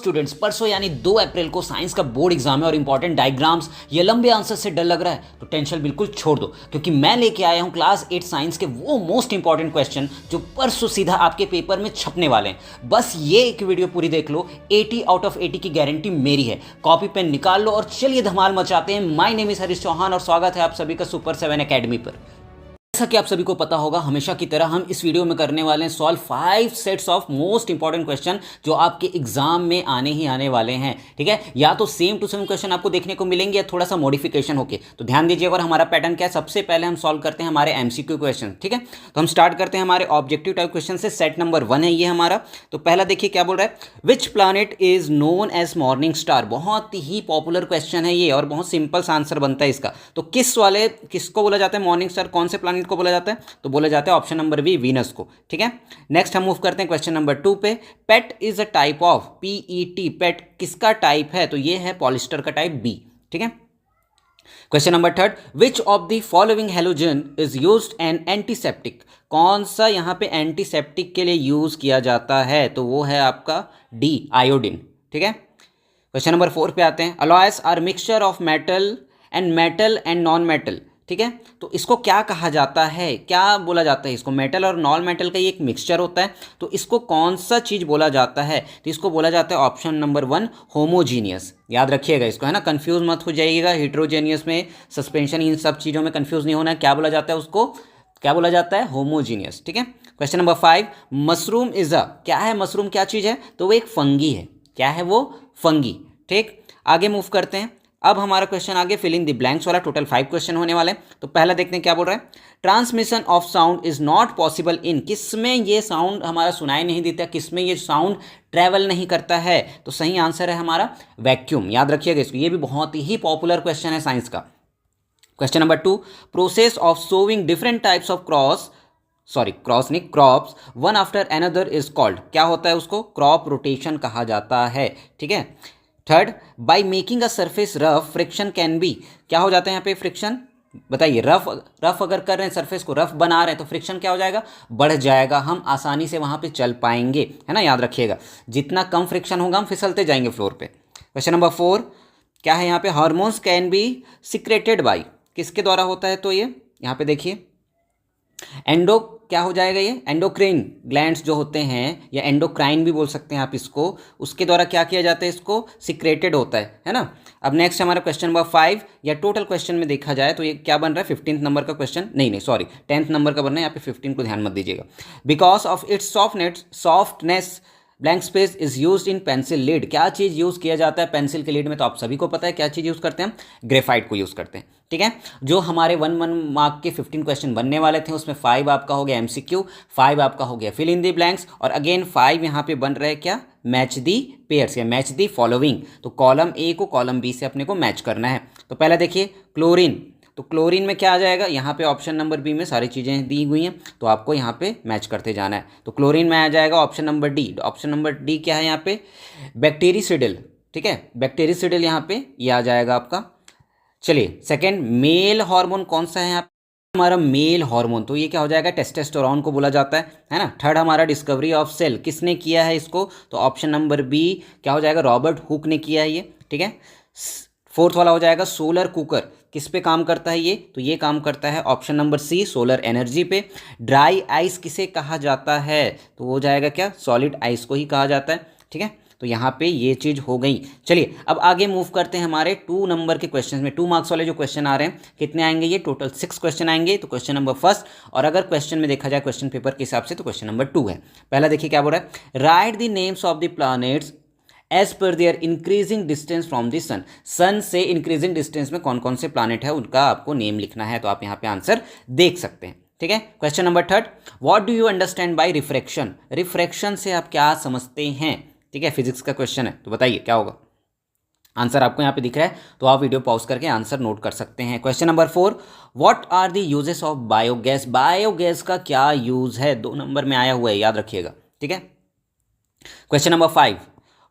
Students, परसों यानी 2 अप्रैल को साइंस का बोर्ड एग्जाम है और इंपॉर्टेंट डायग्राम्स, ये लंबे आंसर से डर लग रहा है तो टेंशन बिल्कुल छोड़ दो, क्योंकि मैं लेके आया हूं क्लास 8 साइंस के वो मोस्ट इंपॉर्टेंट क्वेश्चन जो परसों सीधा आपके पेपर में छपने वाले हैं। बस ये एक वीडियो पूरी देख लो, 80 आउट ऑफ 80 की गारंटी मेरी है। कॉपी पेन निकाल लो और चलिए धमाल मचाते हैं। My name is Harish Chauhan और स्वागत है आप सभी का सुपर 7 एकेडमी पर। जैसा कि आप सभी को पता होगा, हमेशा की तरह हम इस वीडियो में करने वाले हैं solve 5 sets of most important question जो आपके एग्जाम में आने ही आने वाले हैं। ठीक है, या तो सेम टू सेम क्वेश्चन आपको देखने को मिलेंगे या थोड़ा सा मॉडिफिकेशन होके। तो ध्यान दीजिएगा। और हमारा पैटर्न क्या है, सबसे पहले हम सॉल्व करते हैं हमारे एमसीक्यू क्वेश्चन। ठीक है, तो हम स्टार्ट करते हैं हमारे ऑब्जेक्टिव टाइप क्वेश्चन से। सेट नंबर 1 है ये हमारा। तो पहला देखिए क्या बोल रहा है, which planet is known as morning star. बहुत ही पॉपुलर क्वेश्चन है ये और बहुत सिंपल सा आंसर बनता है इसका। तो किसको बोला जाता है मॉर्निंग स्टार, कौन से प्लैनेट को बोला जाता है? तो बोला जाता है ऑप्शन नंबर बी, वीनस को। ठीक है, नेक्स्ट हम मूव करते हैं क्वेश्चन नंबर 2 पे। Pet is a type of, PET, pet किसका टाइप है? तो ये है पॉलिस्टर का टाइप बी। ठीक है, question number 3, which of the following halogen is used an antiseptic. कौन सा यहां पे एंटीसेप्टिक के लिए यूज किया जाता है? तो वो है आपका डी, आयोडीन। ठीक है, क्वेश्चन नंबर 4 पे आते हैं। Alloys are mixture of metal and non metal. ठीक है, तो इसको क्या कहा जाता है, क्या बोला जाता है इसको? मेटल और नॉन मेटल का ये एक मिक्सचर होता है। तो इसको कौन सा चीज बोला जाता है? तो इसको बोला जाता है ऑप्शन नंबर 1, होमोजीनियस। याद रखिएगा इसको, है ना, कंफ्यूज मत हो जाइएगा। हिट्रोजेनियस में, सस्पेंशन, इन सब चीज़ों में कंफ्यूज नहीं होना है। क्या बोला जाता है उसको? क्या बोला जाता है? होमोजीनियस। ठीक है, question number 5, mushroom is a, क्या है मशरूम, क्या चीज़ है? तो वो एक फंगी है। क्या है वो? फंगी। ठीक, आगे मूव करते हैं। अब हमारा क्वेश्चन आगे फिल इन द ब्लैंक्स वाला, टोटल 5 क्वेश्चन होने वाले हैं। तो पहला देखते हैं क्या बोल रहा है, transmission of sound is not possible in, किसमें ये साउंड हमारा सुनाई नहीं देता, किसमें ये साउंड ट्रैवल नहीं करता है? तो सही आंसर है हमारा वैक्यूम। याद रखिएगा इसको, ये भी बहुत ही पॉपुलर क्वेश्चन है साइंस का। Question number 2, process of sowing different types of crops one after another is called. क्या होता है उसको? क्रॉप रोटेशन कहा जाता है। ठीक है, third, by making a surface rough friction can be. क्या हो जाता है यहाँ पे? फ्रिक्शन। बताइए, रफ अगर कर रहे हैं, सरफेस को रफ बना रहे हैं तो फ्रिक्शन क्या हो जाएगा? बढ़ जाएगा। हम आसानी से वहां पे चल पाएंगे, है ना। याद रखिएगा, जितना कम फ्रिक्शन होगा हम फिसलते जाएंगे फ्लोर पे। क्वेश्चन नंबर 4 क्या है यहाँ पे, hormones can be secreted by, किसके द्वारा होता है? तो ये यहाँ पे देखिए, क्या हो जाएगा ये? एंडोक्राइन ग्लैंड्स जो होते हैं, या एंडोक्राइन भी बोल सकते हैं आप इसको, उसके द्वारा क्या किया जाता है? इसको सिक्रेटेड होता है ना। अब नेक्स्ट हमारा क्वेश्चन नंबर 5, या टोटल क्वेश्चन में देखा जाए तो ये क्या बन रहा है? 15th नंबर का क्वेश्चन, नहीं सॉरी 10th नंबर का बन रहा है। यहाँ पे 15 को ध्यान मत दीजिएगा। Because of its softness blank space is use in pencil lead. क्या चीज़ यूज़ किया जाता है पेंसिल के लीड में? तो आप सभी को पता है क्या चीज़ यूज़ करते हैं? ग्रेफाइट को यूज़ करते हैं। ठीक है, जो हमारे 1 मार्क के 15 क्वेश्चन बनने वाले थे उसमें 5 आपका हो गया MCQ, 5 आपका हो गया फिल इन दी ब्लैंक्स, और अगेन 5 यहाँ पे बन रहे हैं क्या? मैच दी पेयर्स या मैच दी फॉलोइंग। तो कॉलम A को कॉलम B से अपने को मैच करना है। तो पहला देखिए क्लोरीन, तो क्लोरीन में क्या आ जाएगा? यहाँ पे ऑप्शन नंबर बी में सारी चीज़ें दी हुई हैं, तो आपको यहाँ पे मैच करते जाना है। तो क्लोरीन में आ जाएगा option number D. Option number D क्या है यहाँ पे? बैक्टीरिसिडिल। ठीक है, बैक्टीरिसिडिल यहाँ पे ये आ जाएगा आपका। चलिए सेकेंड, मेल हार्मोन कौन सा है यहाँ पे? हमारा मेल हार्मोन, तो ये क्या हो जाएगा? टेस्टोस्टेरोन को बोला जाता है ना। थर्ड हमारा डिस्कवरी ऑफ सेल, किसने किया है इसको? तो ऑप्शन नंबर बी क्या हो जाएगा? रॉबर्ट हुक ने किया है ये। ठीक है, फोर्थ वाला हो जाएगा सोलर कुकर, किस पे काम करता है ये? तो ये काम करता है option number C, solar energy पे। ड्राई आइस किसे कहा जाता है? तो वो जाएगा क्या? सॉलिड आइस को ही कहा जाता है। ठीक है, तो यहाँ पे ये चीज़ हो गई। चलिए अब आगे मूव करते हैं हमारे 2 नंबर के क्वेश्चन में। 2 मार्क्स वाले जो क्वेश्चन आ रहे हैं, कितने आएंगे ये? टोटल 6 क्वेश्चन आएंगे। तो क्वेश्चन नंबर 1, और अगर क्वेश्चन में देखा जाए क्वेश्चन पेपर के हिसाब से तो क्वेश्चन नंबर 2 है। पहला देखिए क्या बोल रहा है, write the names of the planets as per their increasing distance from the sun. Sun से इंक्रीजिंग डिस्टेंस में कौन कौन से प्लैनेट है उनका आपको नेम लिखना है। तो आप यहाँ पे आंसर देख सकते हैं। ठीक है, question number 3, what do you understand bye refraction. Refraction से आप क्या समझते हैं? ठीक है, फिजिक्स का क्वेश्चन है, तो बताइए क्या होगा? आंसर आपको यहाँ पे दिख रहा है, तो आप वीडियो पॉज करके आंसर नोट कर सकते हैं। Question number 4, what are the uses of biogas. Biogas का क्या यूज है? 2 नंबर में आया हुआ है, याद रखिएगा। ठीक है, question number 5,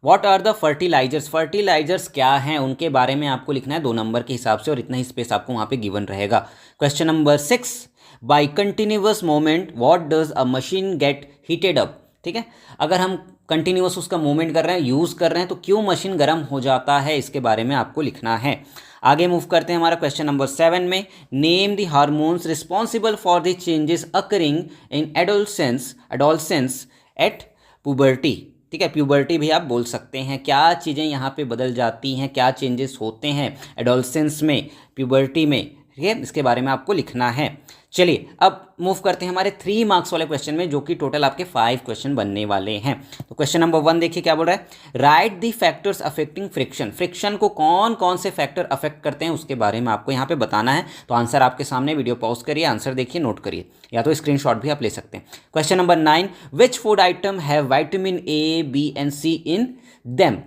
what are the fertilizers. Fertilizers क्या हैं उनके बारे में आपको लिखना है 2 नंबर के हिसाब से, और इतना ही स्पेस आपको वहाँ पे गिवन रहेगा। Question number 6, by continuous moment what does a machine get heated up. ठीक है, अगर हम कंटिन्यूअस उसका मूवमेंट कर रहे हैं, यूज़ कर रहे हैं, तो क्यों मशीन गर्म हो जाता है, इसके बारे में आपको लिखना है। आगे मूव करते हैं हमारा क्वेश्चन नंबर 7 में। Name the hormones responsible for the changes occurring in adolescence at puberty. ठीक है, प्यूबर्टी भी आप बोल सकते हैं। क्या चीज़ें यहाँ पे बदल जाती हैं, क्या चेंजेस होते हैं एडोलसेंस में, प्यूबर्टी में, ठीक है, इसके बारे में आपको लिखना है। चलिए अब मूव करते हैं हमारे 3 मार्क्स वाले क्वेश्चन में, जो कि टोटल आपके 5 क्वेश्चन बनने वाले हैं। तो क्वेश्चन नंबर 1 देखिए क्या बोल रहा है। Write the factors affecting friction. Friction को कौन कौन से फैक्टर अफेक्ट करते हैं उसके बारे में आपको यहाँ पे बताना है। तो आंसर आपके सामने, वीडियो पॉज करिए, आंसर देखिए, नोट करिए, या तो स्क्रीनशॉट भी आप ले सकते हैं। Question number 9, which food item have vitamin A, B and C in them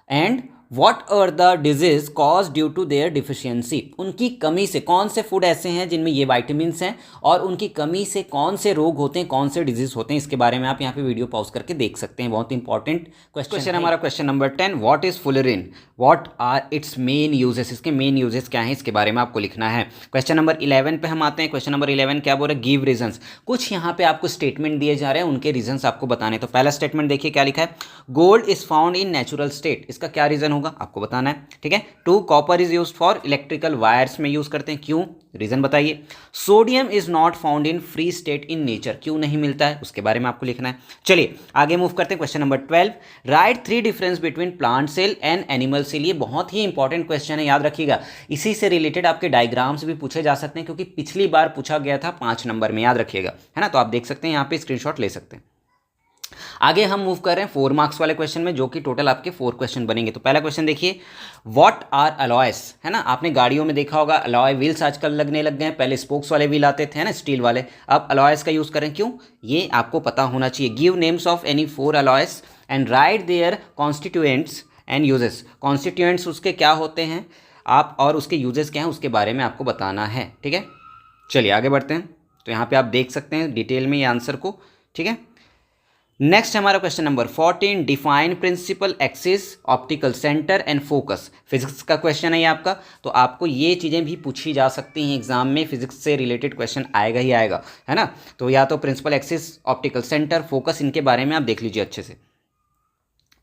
and what are the disease cause due to their deficiency. उनकी कमी से कौन से फूड ऐसे हैं जिनमें ये वाइटामिन्स हैं, और उनकी कमी से कौन से रोग होते हैं, कौन से डिजीज होते हैं, इसके बारे में आप यहाँ पे वीडियो पॉज करके देख सकते हैं। बहुत इंपॉर्टेंट क्वेश्चन है हमारा। Question number 10, what is fullerene, what are its main uses. इसके मेन यूजेस क्या हैं, इसके बारे में आपको लिखना है। क्वेश्चन नंबर 11 पे हम आते हैं। क्वेश्चन नंबर 11 क्या बोल रहा है, गिव रीजंस। कुछ यहाँ पे आपको स्टेटमेंट दिए जा रहे हैं, उनके रीजंस आपको बताने। तो पहला स्टेटमेंट देखिए क्या लिखा है, gold is found in natural state. इसका क्या रीजन होगा आपको बताना है, ठीक है। 2, copper is used for electrical wires में यूज करते हैं, क्यों, रीजन बताइए। Sodium is not found in free state in nature, क्यों नहीं मिलता है, उसके बारे में आपको लिखना है। चलिए आगे मूव करते हैं। Question number 12, write 3 difference between plant cell and animal cell. ये बहुत ही इंपॉर्टेंट क्वेश्चन है, याद रखिएगा। इसी से रिलेटेड आपके डायग्राम्स भी पूछे जा सकते हैं, क्योंकि पिछली बार पूछा गया था 5 नंबर में, याद रखिएगा, है ना। तो आप देख सकते हैं यहाँ पे, स्क्रीनशॉट ले सकते हैं। आगे हम मूव कर रहे हैं 4 मार्क्स वाले क्वेश्चन में, जो कि टोटल आपके 4 क्वेश्चन बनेंगे। तो पहला क्वेश्चन देखिए, व्हाट आर अलॉयस, है ना। आपने गाड़ियों में देखा होगा अलॉय व्हील्स आजकल लगने लग गए हैं, पहले स्पोक्स वाले व्हील आते थे ना, स्टील वाले, अब अलॉयस का यूज करें, क्यों, ये आपको पता होना चाहिए। Give names of any 4 alloys and write their constituents and uses. Constituents उसके क्या होते हैं आप, और उसके यूजेस क्या हैं, उसके बारे में आपको बताना है, ठीक है। चलिए आगे बढ़ते हैं। तो यहाँ पे आप देख सकते हैं डिटेल में ये आंसर को, ठीक है। नेक्स्ट हमारा question number 14, define principal axis optical centre and focus. Physics का क्वेश्चन है ये आपका, तो आपको ये चीज़ें भी पूछी जा सकती हैं एग्जाम में, फिजिक्स से रिलेटेड क्वेश्चन आएगा ही आएगा, है ना। तो या तो principal axis, optical centre, focus, इनके बारे में आप देख लीजिए अच्छे से।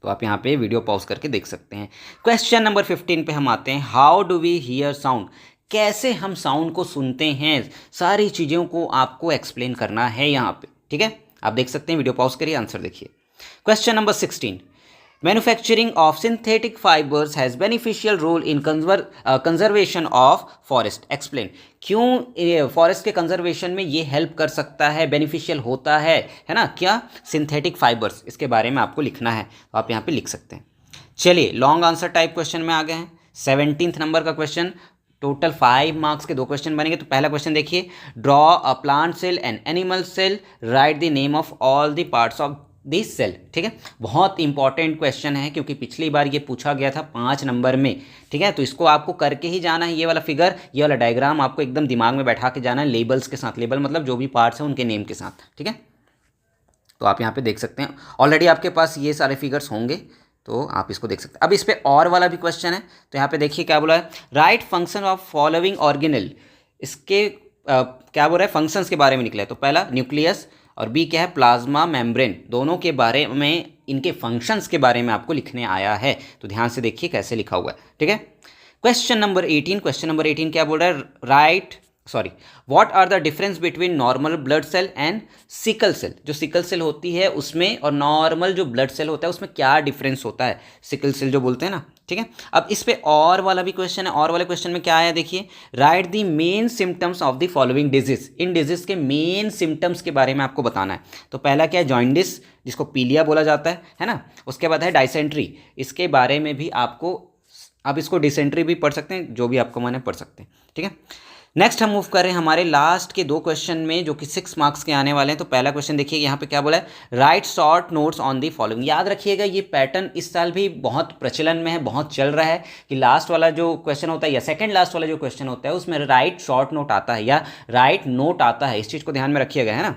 तो आप यहाँ पे वीडियो पॉज करके देख सकते हैं। क्वेश्चन नंबर 15 पे हम आते हैं, how do we hear sound. कैसे हम साउंड को सुनते हैं, सारी चीज़ों को आपको एक्सप्लेन करना है यहाँ पे, ठीक है। आप देख सकते हैं, वीडियो पॉज करिए, आंसर देखिए। Question number 16, manufacturing of synthetic fibres has beneficial role in conservation of forest, explain. क्यों फॉरेस्ट के कंजर्वेशन में ये हेल्प कर सकता है, बेनिफिशियल होता है ना, क्या, सिंथेटिक फाइबर्स, इसके बारे में आपको लिखना है। तो आप यहाँ पे लिख सकते हैं। चलिए लॉन्ग आंसर टाइप क्वेश्चन में आ गए हैं। 17 नंबर का क्वेश्चन, टोटल 5 मार्क्स के 2 क्वेश्चन बनेंगे। तो पहला क्वेश्चन देखिए, draw a plant cell and animal cell, write the name of all the parts of this cell, ठीक है। बहुत इंपॉर्टेंट क्वेश्चन है, क्योंकि पिछली बार ये पूछा गया था 5 नंबर में, ठीक है। तो इसको आपको करके ही जाना है, ये वाला फिगर, ये वाला डायग्राम आपको एकदम दिमाग में बैठा के जाना है, लेबल्स के साथ, लेबल मतलब जो भी पार्ट्स हैं उनके नेम के साथ, ठीक है। तो आप यहाँ पे देख सकते हैं, ऑलरेडी आपके पास ये सारे फिगर्स होंगे, तो आप इसको देख सकते हैं। अब इस पे और वाला भी क्वेश्चन है, तो यहाँ पे देखिए क्या बोला है, right function of following organelle. इसके क्या बोल रहा है, फंक्शंस के बारे में निकला है। तो पहला न्यूक्लियस, और बी क्या है, प्लाज्मा मेम्ब्रेन। दोनों के बारे में, इनके फंक्शंस के बारे में आपको लिखने आया है। तो ध्यान से देखिए कैसे लिखा हुआ है, ठीक है। क्वेश्चन नंबर 18 क्या बोल रहा है, what are the difference between normal blood cell and sickle cell. जो सिकल सेल होती है उसमें और नॉर्मल जो ब्लड सेल होता है उसमें क्या डिफरेंस होता है, सिकल सेल जो बोलते हैं ना, ठीक है। अब इस पे और वाला भी क्वेश्चन है, और वाले क्वेश्चन में क्या आया देखिए, right the main symptoms of the following disease. In disease के मेन सिम्टम्स के बारे में आपको बताना है। तो पहला क्या है, जॉइंडिस, जिसको पीलिया बोला जाता है ना। उसके बाद है डायसेंट्री, इसके बारे में भी आपको, आप इसको डिसेंट्री भी पढ़ सकते हैं, जो भी आपको माने पढ़ सकते हैं, ठीक है। नेक्स्ट हम मूव कर रहे हैं हमारे लास्ट के 2 क्वेश्चन में, जो कि 6 मार्क्स के आने वाले हैं। तो पहला क्वेश्चन देखिए यहाँ पे क्या बोला है, right short notes on the following. याद रखिएगा ये पैटर्न इस साल भी बहुत प्रचलन में है, बहुत चल रहा है, कि लास्ट वाला जो क्वेश्चन होता है या सेकंड लास्ट वाला जो क्वेश्चन होता है उसमें राइट शॉर्ट नोट आता है या राइट नोट आता है। इस चीज़ को ध्यान में रखिएगा, है ना।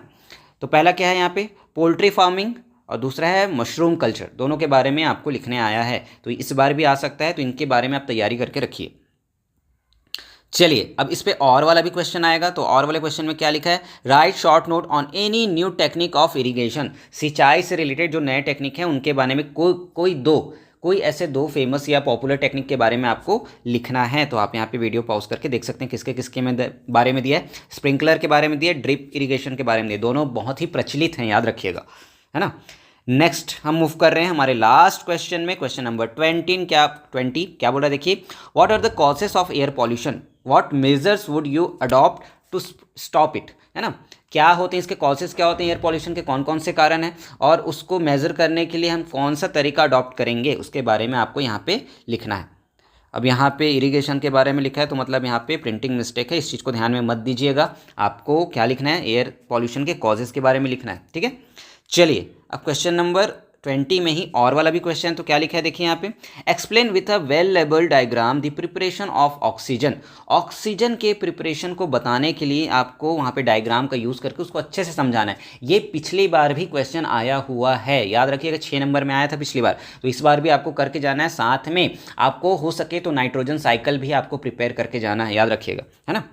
तो पहला क्या है यहाँ पे, पोल्ट्री फार्मिंग, और दूसरा है मशरूम कल्चर। दोनों के बारे में आपको लिखने आया है, तो इस बार भी आ सकता है, तो इनके बारे में आप तैयारी करके रखिए। चलिए अब इस पे और वाला भी क्वेश्चन आएगा। तो और वाले क्वेश्चन में क्या लिखा है, right short note on any new technique of irrigation. सिंचाई से रिलेटेड जो नए टेक्निक है उनके बारे में कोई ऐसे दो फेमस या पॉपुलर टेक्निक के बारे में आपको लिखना है। तो आप यहाँ पे वीडियो पॉज करके देख सकते हैं किसके किसके में बारे में दिया है। स्प्रिंकलर के बारे में दिया है, ड्रिप इरिगेशन के बारे में दिया, दोनों बहुत ही प्रचलित हैं, याद रखिएगा, है ना। नेक्स्ट हम मूव कर रहे हैं हमारे लास्ट क्वेश्चन में, क्वेश्चन नंबर 20 क्या बोल रहा है देखिए, what are the causes of air pollution, what measures would you adopt to stop it, है ना। क्या होते हैं इसके कॉजेस, क्या होते हैं एयर पॉल्यूशन के, कौन कौन से कारण हैं, और उसको मेजर करने के लिए हम कौन सा तरीका अडॉप्ट करेंगे, उसके बारे में आपको यहाँ पे लिखना है। अब यहाँ पे इरिगेशन के बारे में लिखा है तो मतलब यहाँ पे प्रिंटिंग मिस्टेक है, इस चीज़ को ध्यान में मत दीजिएगा। आपको क्या लिखना है, एयर पॉल्यूशन के कॉजेस के बारे में लिखना है, ठीक है। चलिए अब क्वेश्चन नंबर 20 में ही और वाला भी क्वेश्चन, तो क्या लिखा है देखिए यहाँ पे, explain with a well labelled diagram the preparation of oxygen. Oxygen के प्रिपरेशन को बताने के लिए आपको वहाँ पे डायग्राम का यूज़ करके उसको अच्छे से समझाना है। ये पिछली बार भी क्वेश्चन आया हुआ है, याद रखिएगा, 6 नंबर में आया था पिछली बार, तो इस बार भी आपको करके जाना है। साथ में आपको हो सके तो नाइट्रोजन साइकिल भी आपको प्रिपेयर करके जाना है, याद रखिएगा, है ना।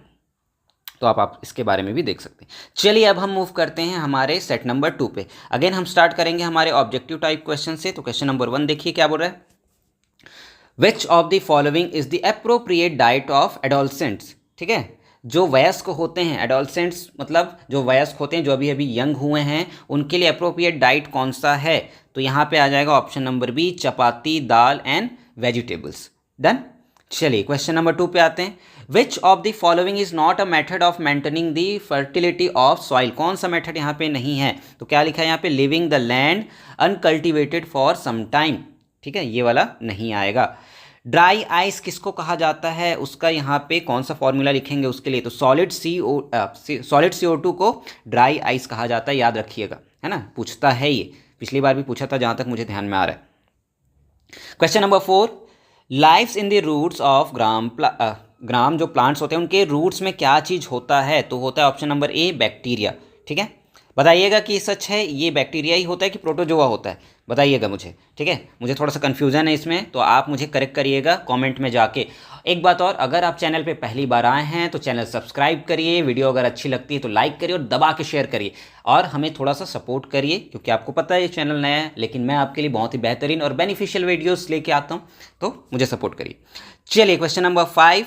तो आप इसके बारे में भी देख सकते हैं। चलिए अब हम मूव करते हैं हमारे सेट नंबर 2 पे। अगेन हम स्टार्ट करेंगे हमारे ऑब्जेक्टिव टाइप क्वेश्चन से। तो क्वेश्चन नंबर 1 देखिए क्या बोल रहा है, विच of the following is the appropriate diet of adolescents, ठीक है। जो वयस्क होते हैं, एडोलसेंट्स मतलब जो वयस्क होते हैं, जो अभी अभी यंग हुए हैं, उनके लिए अप्रोप्रिएट डाइट कौन सा है। तो यहाँ पे आ जाएगा option number B, chapati, dal and vegetables. Done. चलिए क्वेश्चन नंबर 2 पे आते हैं, which of the following is not a method of maintaining the fertility of soil. कौन सा मेथड यहाँ पे नहीं है। तो क्या लिखा है यहाँ पे, leaving the land uncultivated for some time, ठीक है, ये वाला नहीं आएगा। ड्राई आइस किसको कहा जाता है, उसका यहाँ पे कौन सा फॉर्मूला लिखेंगे उसके लिए, तो सॉलिड CO2 को ड्राई आइस कहा जाता है, याद रखिएगा, है ना, पूछता है ये, पिछली बार भी पूछा था जहाँ तक मुझे ध्यान में आ रहा है। Question number 4, lives in the roots of gram जो प्लांट्स होते हैं उनके रूट्स में क्या चीज़ होता है। तो होता है ऑप्शन नंबर ए, बैक्टीरिया, ठीक है। बताइएगा कि सच है ये बैक्टीरिया ही होता है कि प्रोटोजोआ होता है, बताइएगा मुझे, ठीक है। मुझे थोड़ा सा कन्फ्यूज़न है इसमें, तो आप मुझे करेक्ट करिएगा कमेंट में जाके। एक बात और, अगर आप चैनल पे पहली बार आए हैं तो चैनल सब्सक्राइब करिए, वीडियो अगर अच्छी लगती है तो लाइक करिए और दबा के शेयर करिए, और हमें थोड़ा सा सपोर्ट करिए, क्योंकि आपको पता है ये चैनल नया है, लेकिन मैं आपके लिए बहुत ही बेहतरीन और बेनिफिशियल वीडियोज़ लेके आता हूँ, तो मुझे सपोर्ट करिए। चलिए क्वेश्चन नंबर 5,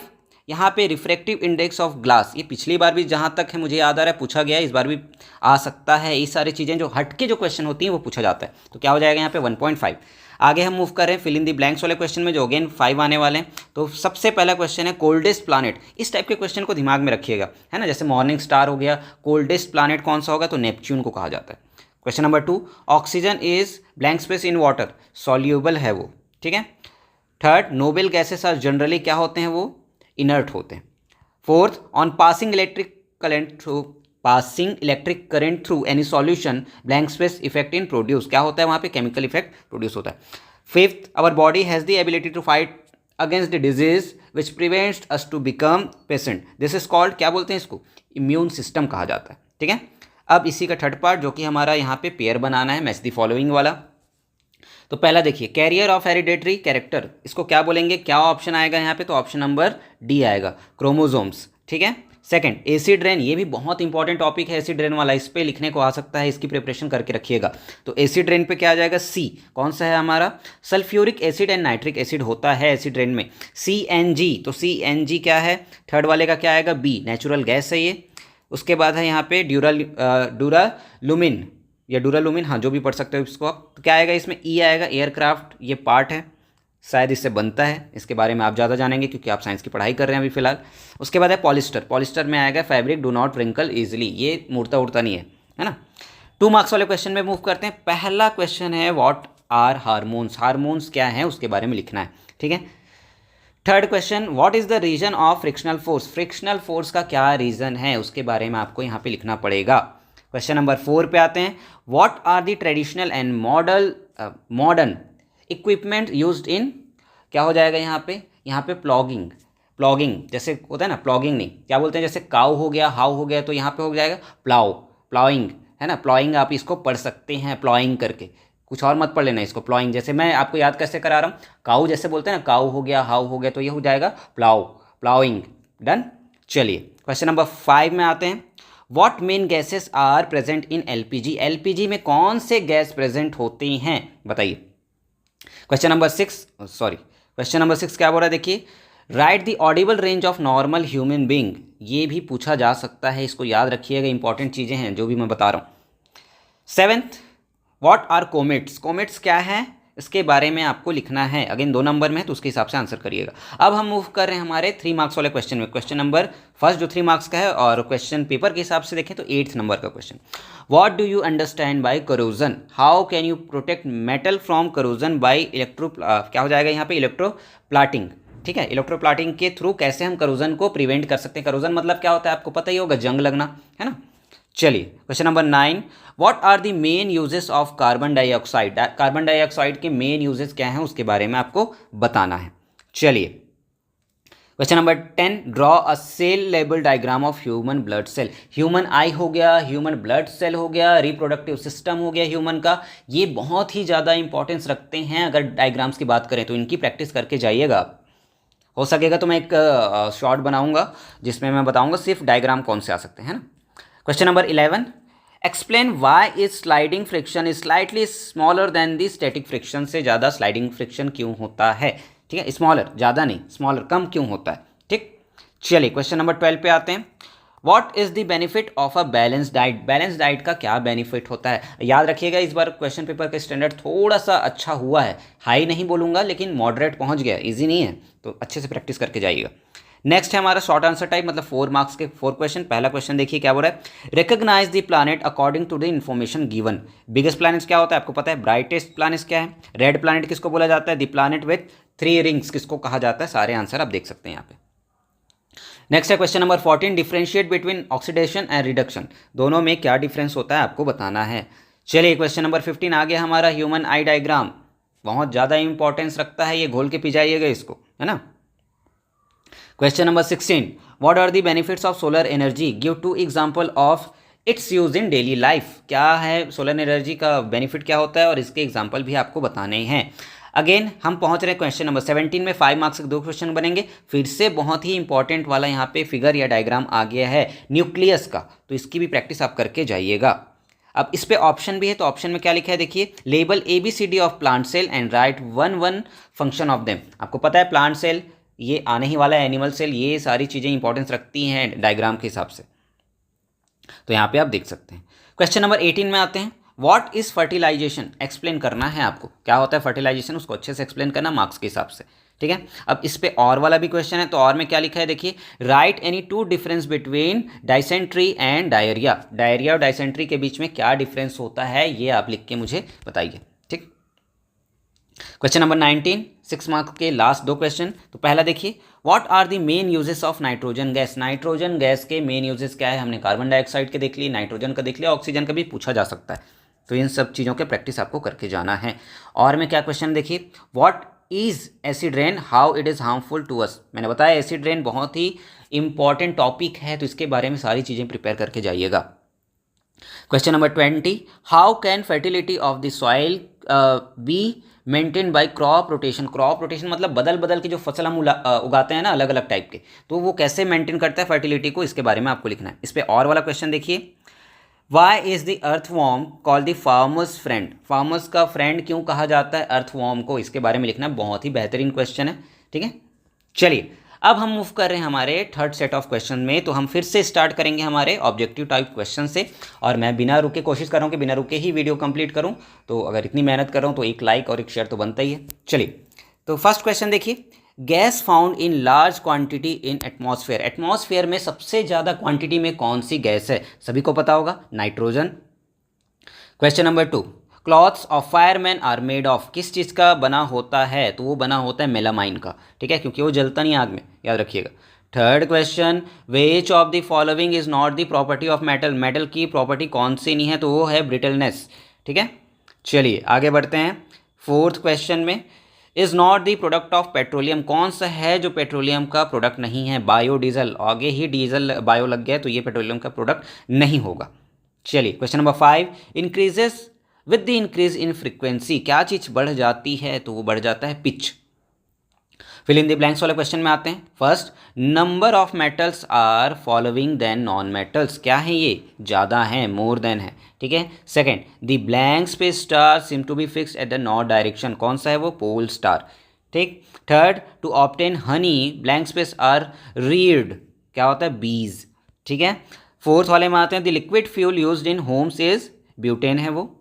यहाँ पे रिफ्रैक्टिव इंडेक्स ऑफ ग्लास, ये पिछली बार भी जहाँ तक है मुझे याद आ रहा है पूछा गया है, इस बार भी आ सकता है। ये सारी चीज़ें जो हटके जो क्वेश्चन होती हैं वो पूछा जाता है। तो क्या हो जाएगा यहाँ पे 1.5। आगे हम मूव कर रहे हैं फिल इन दी ब्लैंक्स वाले क्वेश्चन में, जो अगेन 5 आने वाले हैं। तो सबसे पहला क्वेश्चन है कोल्डेस्ट प्लानट। इस टाइप के क्वेश्चन को दिमाग में रखिएगा, है ना, जैसे मॉर्निंग स्टार हो गया, कोल्डेस्ट प्लानट कौन सा होगा, तो नेपच्यून को कहा जाता है। Question number 2, oxygen is blank space in water, soluble है वो, ठीक है। Third, noble gases are generally क्या होते हैं, वो इनर्ट होते हैं। Fourth, on passing electric current through any solution blank space effect in produce, क्या होता है वहाँ पे, केमिकल इफेक्ट प्रोड्यूस होता है। Fifth, our body has the ability to fight against the disease which prevents us to become patient, this is called, क्या बोलते हैं इसको, इम्यून सिस्टम कहा जाता है, ठीक है। अब इसी का थर्ड पार्ट जो कि हमारा यहाँ पे पेयर बनाना है, मैच द फॉलोइंग वाला। तो पहला देखिए, कैरियर ऑफ हेरिडेटरी कैरेक्टर, इसको क्या बोलेंगे, क्या ऑप्शन आएगा यहाँ पे, तो ऑप्शन नंबर डी आएगा, क्रोमोजोम्स, ठीक है। सेकंड, एसिड रेन, ये भी बहुत इंपॉर्टेंट टॉपिक है एसिड रेन वाला, इस पे लिखने को आ सकता है, इसकी प्रिपरेशन करके रखिएगा। तो एसिड रेन पे क्या आ जाएगा, सी, कौन सा है हमारा, sulphuric acid and nitric acid होता है एसिड रेन में, CNG, तो CNG क्या है, थर्ड वाले का क्या आएगा, बी, नेचुरल गैस है ये। उसके बाद है यहाँ पे ड्यूरालुमिन या डूरालुमिन, हाँ जो भी पढ़ सकते हो इसको आप। तो क्या आएगा इसमें, ई आएगा, एयरक्राफ्ट ये पार्ट है, शायद इससे बनता है, इसके बारे में आप ज़्यादा जानेंगे क्योंकि आप साइंस की पढ़ाई कर रहे हैं अभी फिलहाल। उसके बाद है पॉलिस्टर, पॉलिस्टर में आएगा fabric do not wrinkle easily, ये मुड़ता उड़ता नहीं है ना। 2 मार्क्स वाले क्वेश्चन में मूव करते हैं। पहला क्वेश्चन है व्हाट आर हार्मोन्स, हार्मोन्स क्या है उसके बारे में लिखना है, ठीक है। Third question, what is the reason of frictional force, frictional force का क्या रीजन है उसके बारे में आपको यहाँ पे लिखना पड़ेगा। क्वेश्चन नंबर 4 पे आते हैं, what are the traditional and modern equipment used in, क्या हो जाएगा यहाँ पे प्लॉगिंग जैसे होता है ना, प्लॉगिंग नहीं, क्या बोलते हैं, जैसे काउ हो गया, हाउ हो गया, तो यहाँ पे हो जाएगा प्लाइंग, है ना, प्लॉइंग आप इसको पढ़ सकते हैं, प्लॉइंग करके, कुछ और मत पढ़ लेना इसको, प्लॉइंग। जैसे मैं आपको याद कैसे करा रहा हूँ, काऊ जैसे बोलते हैं ना, काऊ हो गया, हाउ हो गया, तो ये हो जाएगा प्लाइंग, डन। चलिए क्वेश्चन नंबर 5 में आते हैं। What main gases are present in LPG, LPG में कौन से गैस प्रेजेंट होते हैं बताइए। क्वेश्चन नंबर 6 क्या बोल रहा है देखिए, right the Audible range of normal human being, ये भी पूछा जा सकता है, इसको याद रखिएगा, इंपॉर्टेंट चीज़ें हैं जो भी मैं बता रहा हूँ। 7th, व्हाट आर कोमेट्स, कोमेट्स क्या है इसके बारे में आपको लिखना है, अगेन 2 नंबर में है तो उसके हिसाब से आंसर करिएगा। अब हम मूव कर रहे हैं हमारे 3 मार्क्स वाले क्वेश्चन में, क्वेश्चन नंबर फर्स्ट जो 3 मार्क्स का है, और क्वेश्चन पेपर के हिसाब से देखें तो 8th नंबर का question. What do you understand by corrosion, how can you protect metal from corrosion by क्या हो जाएगा यहाँ पे, इलेक्ट्रोप्लाटिंग। ठीक है, इलेक्ट्रोप्लाटिंग के थ्रू कैसे हम करोजन को प्रिवेंट कर सकते हैं। करोजन मतलब क्या होता है आपको पता ही होगा, जंग लगना, है ना। चलिए question number 9, what are the main uses of carbon dioxide, carbon dioxide के मेन यूजेस क्या हैं उसके बारे में आपको बताना है। चलिए question number 10, draw a cell level diagram of human blood cell, human eye हो गया, ह्यूमन ब्लड सेल हो गया, रिप्रोडक्टिव सिस्टम हो गया ह्यूमन का, ये बहुत ही ज़्यादा इंपॉर्टेंस रखते हैं। अगर डायग्राम्स की बात करें तो इनकी प्रैक्टिस करके जाइएगा। हो सकेगा तो मैं एक शॉर्ट बनाऊंगा जिसमें मैं बताऊंगा सिर्फ डायग्राम कौन से आ सकते हैं ना। Question number 11, explain why is sliding friction is slightly smaller than the static friction, से ज़्यादा स्लाइडिंग फ्रिक्शन क्यों होता है। ठीक है, स्मॉलर, ज़्यादा नहीं, स्मॉलर कम क्यों होता है। ठीक, चलिए क्वेश्चन नंबर 12 पे आते हैं। What is the benefit of a balance diet, balance diet का क्या बेनिफिट होता है। याद रखिएगा इस बार क्वेश्चन पेपर का स्टैंडर्ड थोड़ा सा अच्छा हुआ है, हाई नहीं बोलूँगा लेकिन मॉडरेट पहुँच गया, ईजी नहीं है, तो अच्छे से प्रैक्टिस करके जाइएगा। नेक्स्ट है हमारा शॉर्ट आंसर टाइप, मतलब 4 मार्क्स के 4 क्वेश्चन। पहला क्वेश्चन देखिए क्या बोल रहा है, recognise the planet according to the information given. Biggest planet क्या होता है आपको पता है, ब्राइटेस्ट प्लैनेट क्या है, रेड प्लैनेट किसको बोला जाता है, द प्लैनेट विथ 3 रिंग्स किसको कहा जाता है। सारे आंसर आप देख सकते हैं यहाँ पे। नेक्स्ट है question number 14, differentiate between oxidation and reduction, दोनों में क्या डिफरेंस होता है आपको बताना है। चलिए क्वेश्चन नंबर 15 आ गया हमारा, ह्यूमन आई डायग्राम, बहुत ज़्यादा इंपॉर्टेंस रखता है ये, घोल के पी जाइएगा इसको, है ना। Question number 16, what are the benefits of solar energy, give 2 example of its use in daily life, क्या है सोलर एनर्जी का बेनिफिट क्या होता है और इसके एग्जांपल भी आपको बताने हैं। अगेन हम पहुंच रहे हैं क्वेश्चन नंबर 17 में, 5 मार्क्स के 2 क्वेश्चन बनेंगे। फिर से बहुत ही इंपॉर्टेंट वाला यहाँ पे फिगर या डायग्राम आ गया है न्यूक्लियस का, तो इसकी भी प्रैक्टिस आप करके जाइएगा। अब इस पे ऑप्शन भी है, तो ऑप्शन में क्या लिखा है देखिए, label ABCD of plant cell and write one function of them. आपको पता है प्लांट सेल ये आने ही वाला है, एनिमल सेल, ये सारी चीज़ें इंपॉर्टेंस रखती हैं डायग्राम के हिसाब से, तो यहाँ पे आप देख सकते हैं। क्वेश्चन नंबर 18 में आते हैं, व्हाट इज फर्टिलाइजेशन, एक्सप्लेन करना है आपको क्या होता है फर्टिलाइजेशन, उसको अच्छे से एक्सप्लेन करना मार्क्स के हिसाब से। ठीक है, अब इस पे और वाला भी क्वेश्चन है, तो और में क्या लिखा है देखिए, right any 2 difference between dysentery and diarrhoea, diarrhoea और डाइसेंट्री के बीच में क्या डिफरेंस होता है ये आप लिख के मुझे बताइए। ठीक, क्वेश्चन नंबर 19, 6 मार्क्स के लास्ट 2 क्वेश्चन। तो पहला देखिए, what are the main uses of nitrogen gas, nitrogen gas के मेन यूजेस क्या है। हमने कार्बन डाइऑक्साइड के देख लिए, नाइट्रोजन का देख लिया, ऑक्सीजन का भी पूछा जा सकता है, तो इन सब चीज़ों के प्रैक्टिस आपको करके जाना है। और में क्या क्वेश्चन देखिए, what is acid rain, how it is harmful to us. मैंने बताया एसिड रेन बहुत ही इंपॉर्टेंट टॉपिक है, तो इसके बारे में सारी चीज़ें प्रिपेयर करके जाइएगा। Question number 20, how can fertility of the soil be maintain by crop rotation, crop rotation मतलब बदल बदल के जो फसल हम उगाते हैं ना अलग अलग टाइप के, तो वो कैसे मेंटेन करता है फर्टिलिटी को, इसके बारे में आपको लिखना है। इस पर और वाला क्वेश्चन देखिए, why is the earthworm called the farmers friend, farmers का फ्रेंड क्यों कहा जाता है अर्थवॉर्म को, इसके बारे में लिखना है। बहुत ही बेहतरीन क्वेश्चन है। ठीक है, चलिए अब हम मूव कर रहे हैं हमारे थर्ड सेट ऑफ क्वेश्चन में, तो हम फिर से स्टार्ट करेंगे हमारे ऑब्जेक्टिव टाइप क्वेश्चन से, और मैं बिना रुके कोशिश कर रहा हूँ कि बिना रुके ही वीडियो कंप्लीट करूँ, तो अगर इतनी मेहनत कर रहा हूँ तो एक लाइक और एक शेयर तो बनता ही है। चलिए तो फर्स्ट क्वेश्चन देखिए, gas found in large quantity in atmosphere, atmosphere में सबसे ज़्यादा क्वांटिटी में कौन सी गैस है, सभी को पता होगा, nitrogen. Question number 2, clothes of fireman are made of, किस चीज़ का बना होता है, तो वो बना होता है मेलामाइन का। ठीक है, क्योंकि वो जलता नहीं आग में, याद रखिएगा। Third question, which of the following is not the property of metal, metal की प्रॉपर्टी कौन सी नहीं है, तो वो है ब्रिटलनेस। ठीक है, चलिए आगे बढ़ते हैं। फोर्थ क्वेश्चन में, is not the product of petroleum, कौन सा है जो पेट्रोलियम का प्रोडक्ट नहीं है, बायोडीजल, आगे ही डीजल बायो लग गया तो ये पेट्रोलियम का प्रोडक्ट नहीं होगा। चलिए question number 5, increases with the increase in frequency, क्या चीज़ बढ़ जाती है, तो वो बढ़ जाता है pitch. Fill in the blanks वाले क्वेश्चन में आते हैं। First, number of metals are following than non metals, क्या है ये, ज़्यादा हैं, मोर देन है, ठीक है। Second, the blank space star seem to be fix at the north direction, कौन सा है वो, पोल स्टार, ठीक। Third, to obtain honey blank space are reared, क्या होता है, बीज, ठीक है। फोर्थ वाले में आते हैं, the liquid fuel used in Holmes is, butane है वो।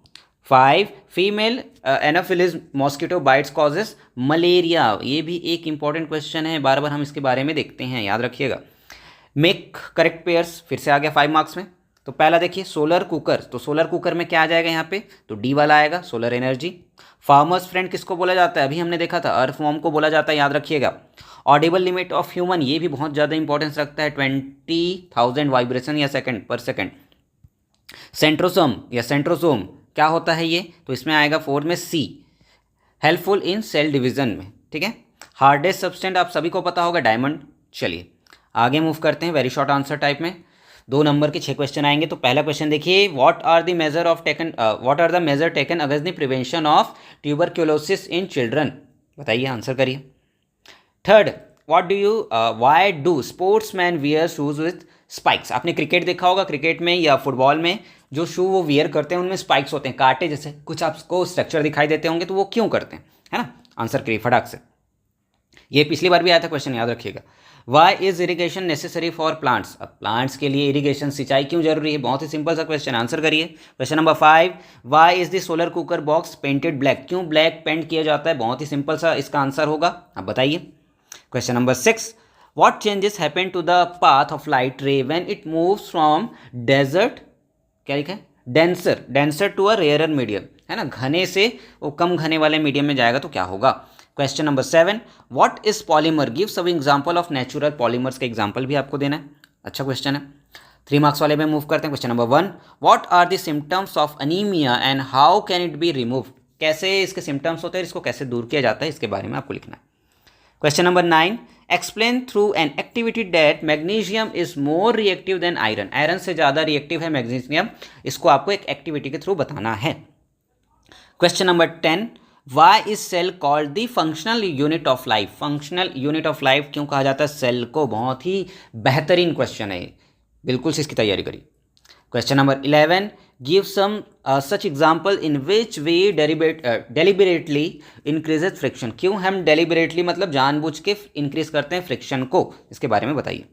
5, female Anopheles mosquito bytes causes malaria, ये भी एक इंपॉर्टेंट क्वेश्चन है, बार बार हम इसके बारे में देखते हैं, याद रखिएगा। मेक करेक्ट पेयर्स, फिर से आ गया 5 मार्क्स में। तो पहला देखिए सोलर कुकर, तो सोलर कुकर में क्या आ जाएगा यहाँ पे, तो डी वाला आएगा, सोलर एनर्जी। फार्मर्स फ्रेंड किसको बोला जाता है, अभी हमने देखा था, अर्थवॉर्म को बोला जाता है, याद रखिएगा। ऑडिबल लिमिट ऑफ ह्यूमन, ये भी बहुत ज़्यादा इंपॉर्टेंस रखता है, 20,000 वाइब्रेशन या सेकंड पर सेकंड। सेंट्रोसोम या सेंट्रोसोम क्या होता है ये, तो इसमें आएगा 4 में सी, हेल्पफुल इन सेल डिवीजन में, ठीक है। हार्डेस्ट सब्सटेंस आप सभी को पता होगा, डायमंड। चलिए आगे मूव करते हैं, वेरी शॉर्ट आंसर टाइप में 2 नंबर के 6 क्वेश्चन आएंगे। तो पहला क्वेश्चन देखिए, what are the measure taken against the prevention of tuberculosis in children, बताइए, आंसर करिए। Third, why do sportsman wear shoes with spikes, आपने क्रिकेट देखा होगा, क्रिकेट में या फुटबॉल में जो शू वो वियर करते हैं उनमें स्पाइक्स होते हैं, कांटे जैसे कुछ आपको स्ट्रक्चर दिखाई देते होंगे, तो वो क्यों करते हैं, है ना, आंसर करिए फटाक से। ये पिछली बार भी आया था क्वेश्चन, याद रखिएगा। Why is irrigation necessary for plants, अब प्लांट्स के लिए इरीगेशन सिंचाई क्यों जरूरी है, बहुत ही सिंपल सा क्वेश्चन, आंसर करिए। Question number 5, why is the solar cooker box painted black, क्यों ब्लैक पेंट किया जाता है, बहुत ही सिंपल सा इसका आंसर होगा, अब बताइए। Question number 6, what changes happen to the path of light ray when it moves from desert, क्या लिखा है, denser to a rarer medium, है ना, घने से वो कम घने वाले मीडियम में जाएगा तो क्या होगा। Question number 7, what is polymer, give सब एग्जाम्पल ऑफ नेचुरल पॉलीमर्स का एग्जाम्पल भी आपको देना है, अच्छा क्वेश्चन है। 3 मार्क्स वाले में मूव करते हैं। Question number 1, what are the symptoms of anemia and how can it be removed, कैसे इसके सिम्टम्स होते हैं, इसको कैसे दूर किया जाता है, इसके बारे में आपको लिखना है। Question number 9, explain through an activity that magnesium is more reactive than iron, iron से ज़्यादा रिएक्टिव है मैग्नीशियम, इसको आपको एक एक्टिविटी के थ्रू बताना है। Question number 10, why is cell called the functional unit of life, functional unit of life क्यों कहा जाता है सेल को, बहुत ही बेहतरीन क्वेश्चन है, बिल्कुल से इसकी तैयारी करिए। Question number 11, give some such example in which we deliberately increases friction, क्यों हम डेलिबरेटली मतलब जानबूझ के इंक्रीज करते हैं फ्रिक्शन को, इसके बारे में बताइए।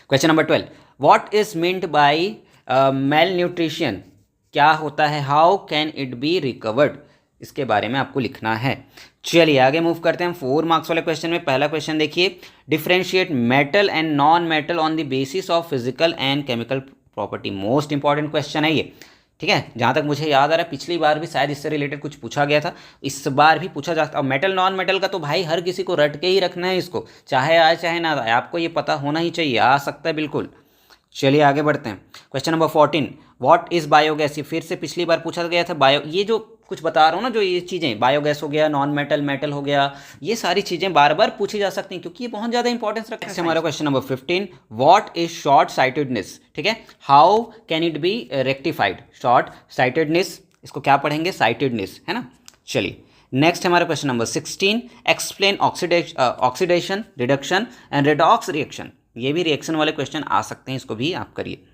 Question number 12, what is meant by mail nutrition, क्या होता है, how can it be recovered, इसके बारे में आपको लिखना है। चलिए आगे मूव करते हैं 4 मार्क्स वाले क्वेश्चन में। पहला क्वेश्चन देखिए, differentiate metal and non metal on the basis of physical and chemical property, most important question है ये, ठीक है। जहाँ तक मुझे याद आ रहा है पिछली बार भी शायद इससे रिलेटेड कुछ पूछा गया था, इस बार भी पूछा जा सकता है। मेटल नॉन मेटल का तो भाई हर किसी को रट के ही रखना है, इसको चाहे आए चाहे ना आए, आपको ये पता होना ही चाहिए, आ सकता है बिल्कुल। चलिए आगे बढ़ते हैं। Question number 14, what is biogas, ये फिर से पिछली बार पूछा गया था, बायो, ये जो कुछ बता रहा हूँ ना, जो ये चीज़ें बायोगैस हो गया, नॉन मेटल मेटल हो गया, ये सारी चीज़ें बार बार पूछी जा सकती हैं क्योंकि ये बहुत ज़्यादा इंपॉर्टेंस रखते हैं। हमारा question number 15, what is short sightedness, ठीक है, how can it be rectified, short sightedness, इसको क्या पढ़ेंगे, साइटेडनेस, है ना। चलिए नेक्स्ट हमारा question number 16, explain oxidation reduction and redox reaction, ये भी रिएक्शन वाले क्वेश्चन आ सकते हैं, इसको भी आप करिए।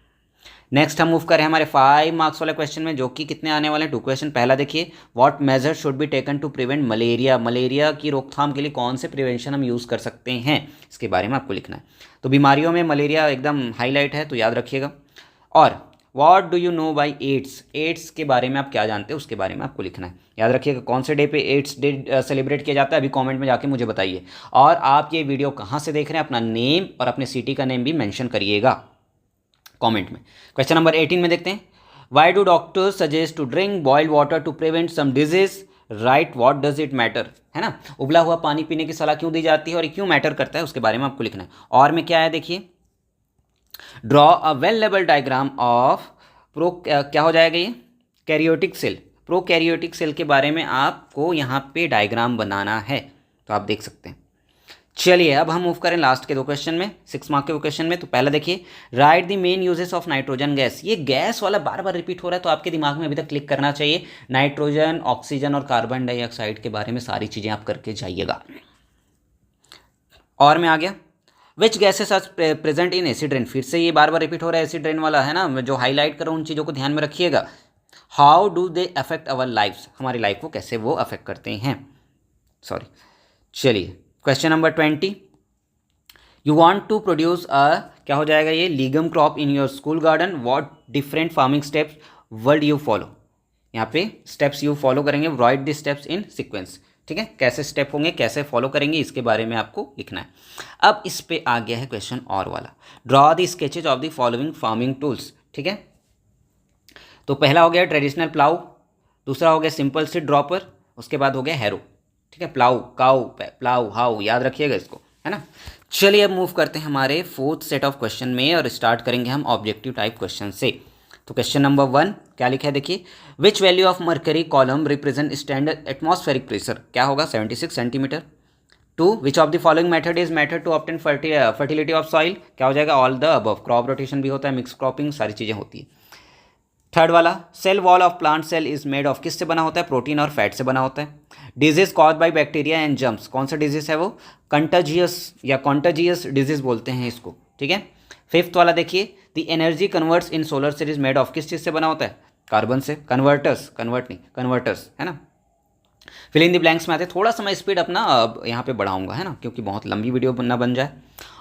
नेक्स्ट हम मूव करें हमारे 5 मार्क्स वाले क्वेश्चन में, जो कि कितने आने वाले हैं, 2 क्वेश्चन। पहला देखिए, what measure should be taken to prevent malaria, malaria की रोकथाम के लिए कौन से प्रिवेंशन हम यूज़ कर सकते हैं, इसके बारे में आपको लिखना है। तो बीमारियों में मलेरिया एकदम हाईलाइट है, तो याद रखिएगा। और what do you know by AIDS, AIDS के बारे में आप क्या जानते हैं, उसके बारे में आपको लिखना है, याद रखिएगा। कौन से डे पे एड्स डे सेलिब्रेट किया जाता है, अभी कमेंट में जाके मुझे बताइए। और आप ये वीडियो कहाँ से देख रहे हैं, अपना नेम और अपने सिटी का नेम भी मेंशन करिएगा कमेंट में। क्वेश्चन नंबर 18 में देखते हैं, why do doctors suggest to drink boiled water to prevent some disease, right, what does it matter, है ना, उबला हुआ पानी पीने की सलाह क्यों दी जाती है और ये क्यों मैटर करता है, उसके बारे में आपको लिखना है। और में क्या है देखिए, draw a well label diagram of pro, क्या हो जाएगा ये, कैरियोटिक सेल, प्रोकैरियोटिक सेल के बारे में आपको यहाँ पे डायग्राम बनाना है, तो आप देख सकते हैं। चलिए अब हम मूव करें लास्ट के 2 क्वेश्चन में, 6 मार्क के क्वेश्चन में। तो पहला देखिए, right the main uses of nitrogen gas, ये गैस वाला बार बार रिपीट हो रहा है, तो आपके दिमाग में अभी तक क्लिक करना चाहिए। नाइट्रोजन, ऑक्सीजन और कार्बन डाइऑक्साइड के बारे में सारी चीज़ें आप करके जाइएगा। और में आ गया which gases are present in acid rain, फिर से ये बार बार रिपीट हो रहा है एसिड रेन वाला, है ना, मैं जो हाईलाइट करूँ उन चीज़ों को ध्यान में रखिएगा। How do they affect our life, हमारी लाइफ को कैसे वो अफेक्ट करते हैं, सॉरी। चलिए question number 20, you want to produce क्या हो जाएगा ये, legume crop in your school garden, what different farming steps would you follow, यहाँ पे स्टेप्स यू फॉलो करेंगे, write the steps in sequence, ठीक है, कैसे स्टेप होंगे, कैसे फॉलो करेंगे, इसके बारे में आपको लिखना है। अब इस पे आ गया है क्वेश्चन और वाला, draw the sketches of the following farming tools, ठीक है। तो पहला हो गया ट्रेडिशनल प्लाऊ, दूसरा हो गया सिंपल सीड ड्रॉपर, उसके बाद हो गया हैरो, ठीक है, प्लाऊ काऊ प्लाऊ हाउ, याद रखिएगा इसको, है ना। चलिए अब मूव करते हैं हमारे फोर्थ सेट ऑफ क्वेश्चन में और स्टार्ट करेंगे हम ऑब्जेक्टिव टाइप क्वेश्चन से। तो क्वेश्चन नंबर 1 क्या लिखा है देखिए, which value of mercury column represent standard atmospheric pressure, क्या होगा 76 centimetre. 2 which of the following method is method to obtain fertility of soil, क्या हो जाएगा all the above, crop rotation भी होता है, मिक्स क्रॉपिंग, सारी चीज़ें होती है। थर्ड वाला, cell wall of plant cell is made of, किससे बना होता है, प्रोटीन और फैट से बना होता है। Disease cause by bacteria and germs, कौन सा डिजीज है वो, कंटाजियस या कॉन्टाजियस डिजीज बोलते हैं इसको, ठीक है। फिफ्थ वाला देखिए, the energy converts in solar cell is made of, किस चीज़ से बना होता है, कार्बन से, कन्वर्टर्स, है ना। फिल इन द ब्लैंक्स में आते, थोड़ा सा मैं स्पीड अपना अब यहाँ पे बढ़ाऊंगा, है ना, क्योंकि बहुत लंबी वीडियो ना बन जाए।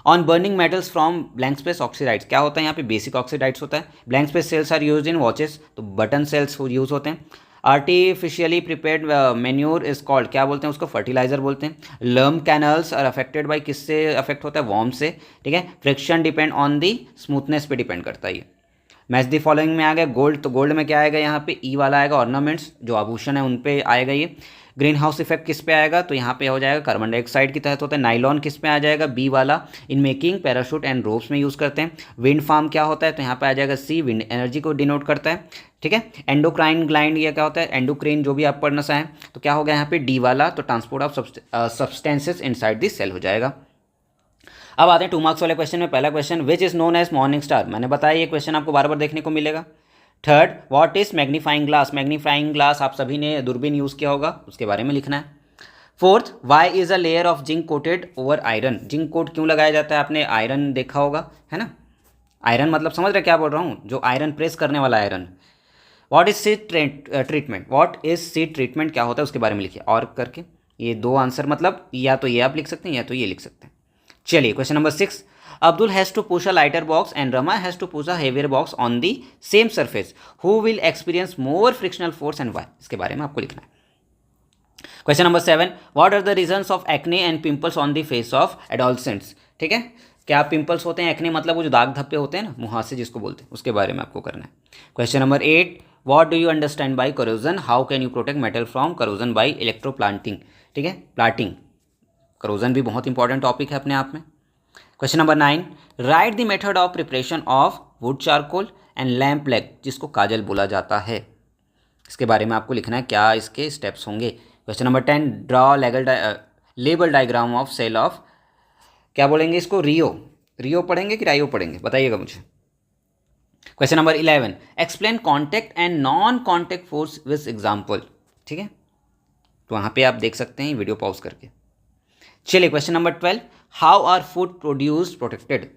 On burning metals from blank space oxides, क्या होता है यहाँ पे, बेसिक ऑक्सीडाइड्स होता है। Blank space cells are use in watches, तो बटन सेल्स यूज होते हैं। Artificially prepared manure is called, क्या बोलते हैं उसको, फर्टिलाइजर बोलते हैं। लर्म कैनल्स आर अफेक्टेड बाई, किससे अफेक्ट होता है, वॉर्म से, ठीक है। Friction depend on the smoothness पे डिपेंड करता है ये। मैच दी फॉलोइंग में आ गया गोल्ड, तो गोल्ड में क्या आएगा यहाँ पे, ई वाला आएगा, ऑर्नामेंट्स जो आभूषण है उन पे आएगा ये। ग्रीन हाउस इफेक्ट किस पे आएगा, तो यहाँ पे हो जाएगा कार्बन डाइऑक्साइड के तहत होता है। नाइलॉन किस पे आ जाएगा, बी वाला, in making parachute and ropes में यूज़ करते हैं। विंड फार्म क्या होता है, तो यहाँ पे आ जाएगा सी, विंड एनर्जी को डिनोट करता है, ठीक है। एंडोक्राइन ग्लैंड ये क्या होता है, एंडोक्राइन जो भी आप पढ़ना चाहें, तो क्या हो गया यहाँ पे डी वाला, तो transport of substances inside this cell हो जाएगा। अब आते हैं 2 मार्क्स वाले क्वेश्चन में। पहला question, which is known as morning star, मैंने बताया ये क्वेश्चन आपको बार बार देखने को मिलेगा। Third, what is magnifying glass, magnifying glass आप सभी ने दूरबीन यूज़ किया होगा, उसके बारे में लिखना है। Fourth, why is a layer of zinc coated over iron, zinc coat क्यों लगाया जाता है, आपने आयरन देखा होगा, है ना। आयरन मतलब समझ रहे क्या बोल रहा हूँ, जो आयरन प्रेस करने वाला iron. What is seed treatment, what is seed treatment क्या होता है उसके बारे में लिखिए, और करके ये 2 आंसर, मतलब या तो ये आप लिख सकते हैं या तो ये लिख सकते हैं। चलिए question number 6, Abdul has to push a lighter box and Rama has to push a heavier box on the same surface, who will experience more frictional force and why, इसके बारे में आपको लिखना है। Question number 7, what are the reasons of acne and pimples on the face of adolescents, ठीक है। क्या pimples होते हैं, एक्ने मतलब वो जो दाग धब्बे होते हैं ना मुहासे जिसको बोलते हैं, उसके बारे में आपको करना है। Question number 8, what do you understand by corrosion, how can you protect metal from corrosion by electro planting, ठीक है, प्लाटिंग, करोजन भी बहुत इंपॉर्टेंट टॉपिक है अपने आप में। Question number 9, right the method of preparation of would charcoal and lamp black, जिसको काजल बोला जाता है, इसके बारे में आपको लिखना है, क्या इसके स्टेप्स होंगे। Question number 10, draw label diagram of cell of, क्या बोलेंगे इसको, रियो पढ़ेंगे कि राइयो पढ़ेंगे, बताइएगा मुझे। Question number 11, explain contact and non contact force with example, ठीक है, तो वहाँ पे आप देख सकते हैं वीडियो पॉज करके। चलिए question number 12, how are food produced protected,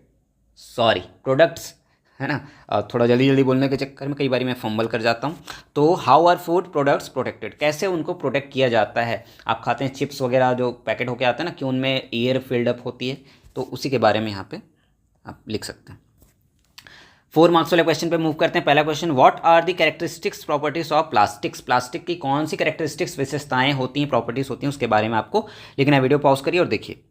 sorry products, है ना, थोड़ा जल्दी जल्दी बोलने के चक्कर में कई बार मैं फंबल कर जाता हूँ। तो how are food products protected, कैसे उनको प्रोटेक्ट किया जाता है। आप खाते हैं चिप्स वगैरह जो पैकेट होके आते हैं ना, कि उनमें एयर फिल्ड अप होती है, तो उसी के बारे में यहाँ पे आप लिख सकते हैं। 4 मार्क्स वाले क्वेश्चन पे मूव करते हैं। पहला question, what are the characteristics properties of plastics, plastic की कौन सी कैरेक्टरिस्टिक्स विशेषताएं होती हैं, प्रॉपर्टीज होती हैं, उसके बारे में आपको लिखना है। वीडियो पॉज करिए और देखिए।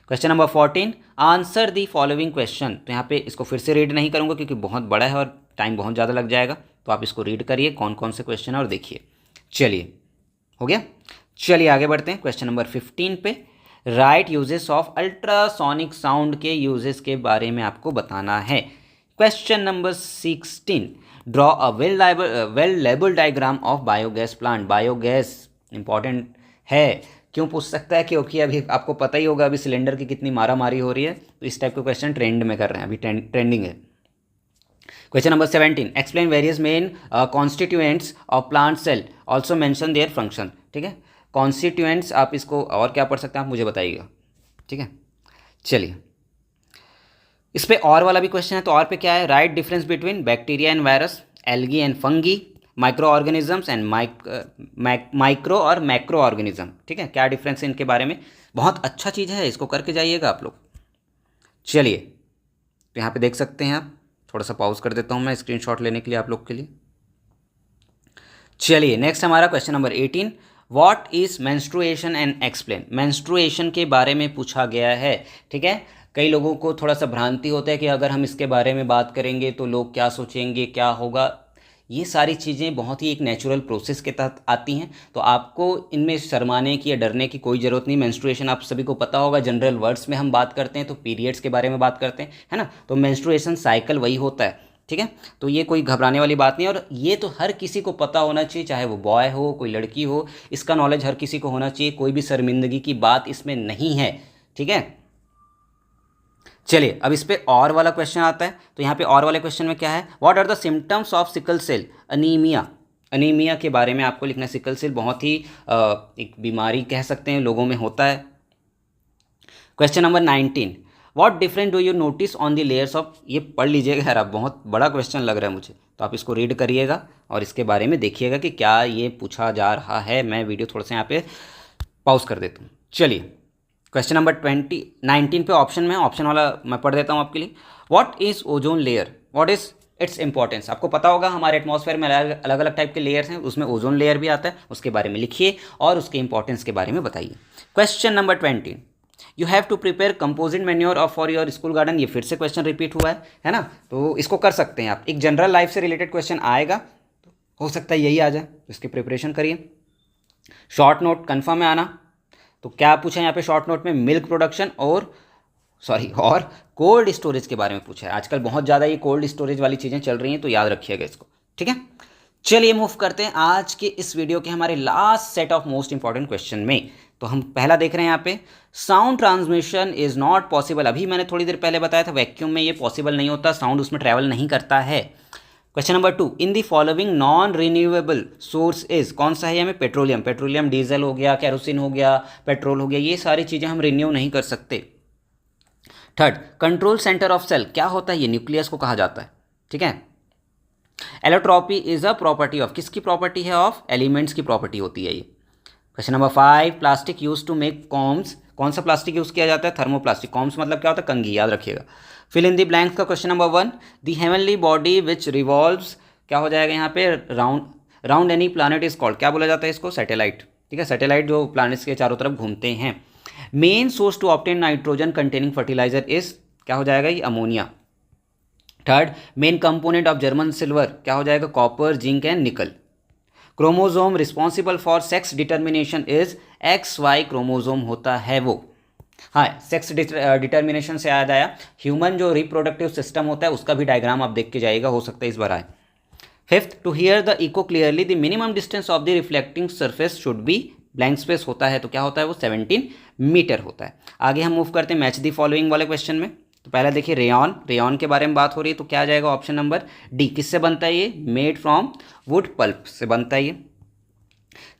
Question number 14, answer the following question, तो यहाँ पे इसको फिर से रीड नहीं करूँगा क्योंकि बहुत बड़ा है और टाइम बहुत ज़्यादा लग जाएगा, तो आप इसको रीड करिए कौन कौन से क्वेश्चन है और देखिए। चलिए हो गया, चलिए आगे बढ़ते हैं। क्वेश्चन नंबर 15 पे, right uses of ultrasonic sound के यूजेस के बारे में आपको बताना है। Question number 16, draw a well label diagram of biogas plant, biogas important है, क्यों पूछ सकता है, क्योंकि अभी आपको पता ही होगा अभी सिलेंडर की कितनी मारा मारी हो रही है, तो इस टाइप के क्वेश्चन ट्रेंड में कर रहे हैं, अभी ट्रेंडिंग है। Question number 17, explain various main constituents of plant cell, also mention their function, ठीक है। कॉन्स्टिट्यूएंट्स आप इसको और क्या पढ़ सकते हैं, आप मुझे बताइएगा, ठीक है। चलिए इस पे और वाला भी क्वेश्चन है, तो और पे क्या है, right difference between bacteria and virus, algae and fungi, micro organisms and micro और मैक्रो ऑर्गेनिज्म। ठीक है, क्या डिफरेंस है इनके बारे में, बहुत अच्छा चीज़ है, इसको करके जाइएगा आप लोग। चलिए तो यहाँ पे देख सकते हैं आप, थोड़ा सा पॉज कर देता हूँ मैं स्क्रीनशॉट लेने के लिए आप लोग के लिए। चलिए नेक्स्ट हमारा question number 18, what is menstruation and explain. Menstruation के बारे में पूछा गया है। ठीक है, कई लोगों को थोड़ा सा भ्रांति होता है कि अगर हम इसके बारे में बात करेंगे तो लोग क्या सोचेंगे, क्या होगा। ये सारी चीज़ें बहुत ही एक नेचुरल प्रोसेस के तहत आती हैं, तो आपको इनमें शर्माने की या डरने की कोई ज़रूरत नहीं। मेंस्ट्रुएशन आप सभी को पता होगा, जनरल वर्ड्स में हम बात करते हैं तो पीरियड्स के बारे में बात करते हैं, है ना। तो मेंस्ट्रुएशन साइकिल वही होता है। ठीक है, तो ये कोई घबराने वाली बात नहीं, और ये तो हर किसी को पता होना चाहिए, चाहे वो बॉय हो कोई लड़की हो, इसका नॉलेज हर किसी को होना चाहिए, कोई भी शर्मिंदगी की बात इसमें नहीं है। ठीक है, चलिए अब इस पे और वाला क्वेश्चन आता है, तो यहाँ पे और वाले क्वेश्चन में क्या है, what are the symptoms of sickle cell anaemia. Anaemia के बारे में आपको लिखना है। सिकल सेल बहुत ही एक बीमारी कह सकते हैं, लोगों में होता है। Question number 19, what different do you notice on the layers of. ये पढ़ लीजिएगा यार, आप बहुत बड़ा क्वेश्चन लग रहा है मुझे, तो आप इसको रीड करिएगा और इसके बारे में देखिएगा कि क्या ये पूछा जा रहा है। मैं वीडियो थोड़ा सा यहाँ पे पॉज कर देता हूँ। चलिए क्वेश्चन नंबर 19 पे ऑप्शन में, ऑप्शन वाला मैं पढ़ देता हूँ आपके लिए। What is ozone layer, what is its importance. आपको पता होगा हमारे एटमॉस्फेयर में अलग अलग टाइप के लेयर्स हैं, उसमें ओजोन लेयर भी आता है, उसके बारे में लिखिए और उसके इंपॉर्टेंस के बारे में बताइए। Question number 20, you have to prepare composite manure of for your school garden. ये फिर से क्वेश्चन रिपीट हुआ है ना, तो इसको कर सकते हैं आप। एक जनरल लाइफ से रिलेटेड क्वेश्चन आएगा, तो हो सकता है यही आ जाए, तो इसकी प्रिपरेशन करिए। शॉर्ट नोट कन्फर्म है आना, तो क्या पूछा है यहाँ पे शॉर्ट नोट में, मिल्क प्रोडक्शन और कोल्ड स्टोरेज के बारे में पूछा है। आजकल बहुत ज़्यादा ये कोल्ड स्टोरेज वाली चीज़ें चल रही हैं, तो याद रखिएगा इसको। ठीक है, चलिए मूव करते हैं आज के इस वीडियो के हमारे last set of most important question में। तो हम पहला देख रहे हैं यहाँ पे, sound transmission is not possible. अभी मैंने थोड़ी देर पहले बताया था वैक्यूम में ये पॉसिबल नहीं होता, साउंड उसमें ट्रैवल नहीं करता है। Question number 2, in the following non renewable source is. कौन सा है हमें, पेट्रोलियम डीजल हो गया, कैरोसिन हो गया, पेट्रोल हो गया, ये सारी चीज़ें हम रिन्यू नहीं कर सकते। Third, control centre of cell क्या होता है, ये न्यूक्लियस को कहा जाता है। ठीक है, allotropy is a property of, किसकी प्रॉपर्टी है, ऑफ एलिमेंट्स की प्रॉपर्टी होती है ये। Question number 5, plastic use to make combs. कौन सा प्लास्टिक यूज किया जाता है, थर्मोप्लास्टिक। कॉम्स मतलब क्या होता है, कंघी, याद रखिएगा। फिल इन द ब्लैंक्स का question number 1, the heavenly body which revolves, क्या हो जाएगा यहाँ पे, round any planet is called, क्या बोला जाता है इसको, सैटेलाइट। ठीक है, सैटेलाइट जो प्लैनेट्स के चारों तरफ घूमते हैं। Main source to obtain nitrogen containing fertiliser is, क्या हो जाएगा ये, ammonia. Third, main component of German silver क्या हो जाएगा, copper, zinc and nickel. Chromosome responsible for sex determination is, XY chromosome होता है वो। हाँ, सेक्स डिटर्मिनेशन से याद आया, ह्यूमन जो रिप्रोडक्टिव सिस्टम होता है उसका भी डायग्राम आप देख के जाइएगा, हो सकता है इस बार आए। Fifth, to hear the echo clearly the minimum distance of the reflecting surface should be, blank space होता है तो क्या होता है वो, 17 मीटर होता है। आगे हम मूव करते हैं मैच दी फॉलोइंग वाले क्वेश्चन में। तो पहला देखिए रेयॉन के बारे में बात हो रही है, तो क्या आ जाएगा ऑप्शन नंबर डी। किससे बनता है ये, मेड फ्रॉम वुड पल्प से बनता है ये।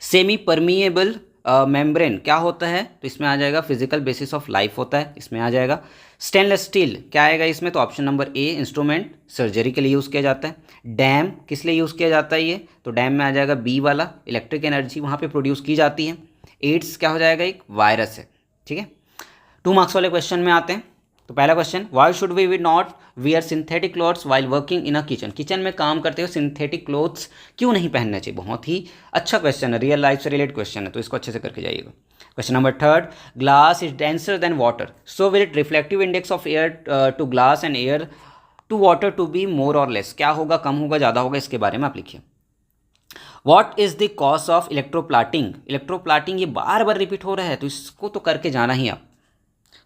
सेमी परमिएबल मेम्ब्रेन क्या होता है, तो इसमें आ जाएगा फिजिकल बेसिस ऑफ लाइफ होता है, इसमें आ जाएगा। स्टेनलेस स्टील क्या आएगा इसमें, तो option number A, instrument surgery के लिए यूज़ किया जाता है। डैम किस लिए यूज़ किया जाता है ये, तो डैम में आ जाएगा बी वाला, इलेक्ट्रिक एनर्जी वहाँ पे प्रोड्यूस की जाती है। एड्स क्या हो जाएगा, एक वायरस है। ठीक है, 2 मार्क्स वाले क्वेश्चन में आते हैं। तो पहला question, why should we not wear synthetic clothes while working in a kitchen. Kitchen में काम करते हुए सिंथेटिक क्लोथ्स क्यों नहीं पहनना चाहिए। बहुत ही अच्छा क्वेश्चन है, रियल लाइफ से रिलेटेड क्वेश्चन है, तो इसको अच्छे से करके जाइएगा। Question number 3, glass is denser than water, so will it reflective index of air to glass and air to water to be more और लेस। क्या होगा, कम होगा, ज़्यादा होगा, इसके बारे में आप लिखिए। What is the cause of electroplating. Electroplating ये बार बार रिपीट हो रहा है, तो इसको तो करके जाना ही आप।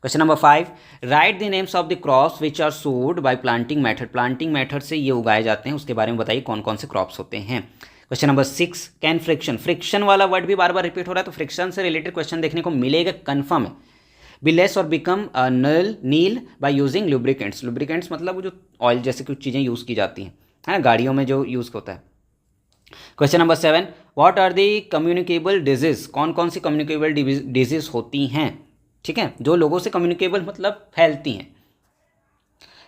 Question number 5, write the names of the crops which are sowed by planting method. Planting method से ये उगाए जाते हैं, उसके बारे में बताइए कौन कौन से क्रॉप्स होते हैं। क्वेश्चन नंबर 6, कैन फ्रिक्शन वाला वर्ड भी बार बार रिपीट हो रहा है, तो फ्रिक्शन से रिलेटेड क्वेश्चन देखने को मिलेगा, कन्फर्म है। बी लेस और become nil by using lubricants. Lubricants मतलब वो जो ऑयल जैसे कुछ चीज़ें यूज़ की जाती हैं, है ना, गाड़ियों में जो यूज़ होता है। Question number 7, what are the communicable disease. कौन कौन सी कम्युनिकेबल डिजीज होती हैं। ठीक है, जो लोगों से कम्युनिकेबल मतलब फैलती हैं।